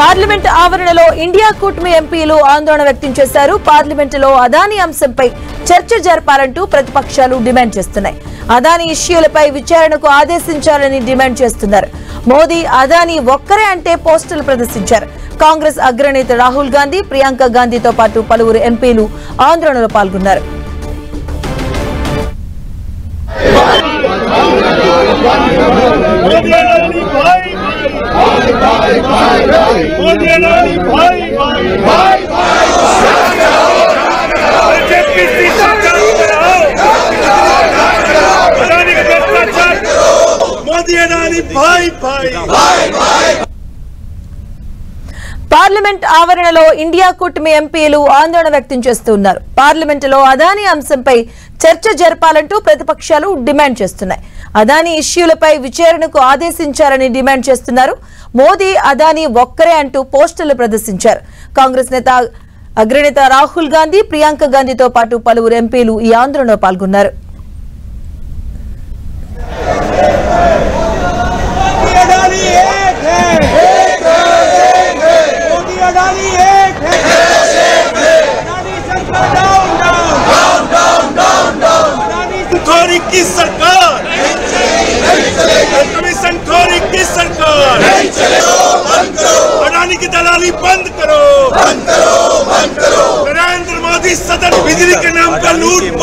Parliament ఆవరణలో India కూటమి ఎంపీలు ఆందోళన వ్యక్తం చేశారు. పార్లమెంటులో అదానీ అంశంపై చర్చ జరపాలంటూ ప్రతిపక్షాలు డిమాండ్ చేస్తున్నాయి. అదానీ ఇష్యూలపై విచారణకు ఆదేశించాలని డిమాండ్ చేస్తున్నారు. మోదీ అదానీ ఒక్కరే అంటే పోస్టర్లు ప్రదర్శించారు. కాంగ్రెస్ అగ్రనేత రాహుల్ గాంధీ, ప్రియాంక గాంధీతో పాటు పలువురు ఎంపీలు ఆందోళనలో పాల్గొన్నారు. పార్లమెంట్ ఆవరణలో ఇండియా కూటమి ఎంపీలు ఆందోళన వ్యక్తం చేస్తున్నారు. పార్లమెంటులో అదానీ అంశంపై చర్చ జరపాలంటూ ప్రతిపక్షాలు డిమాండ్ చేస్తున్నాయి. అదానీ ఇష్యూలపై విచారణకు ఆదేశించాలని డిమాండ్ చేస్తున్నారు. మోదీ అదానీ ఒక్కరే అంటూ పోస్టర్లు ప్రదర్శించారు. కాంగ్రెస్ నేత అగ్రనేత రాహుల్ గాంధీ, ప్రియాంక గాంధీతో పాటు పలువురు ఎంపీలు ఈ ఆందోళనలో పాల్గొన్నారు. की सरकार की सरकार अडानी की दलाली बंद करो। नरेंद्र मोदी सदन बिजली के नाम पर लूट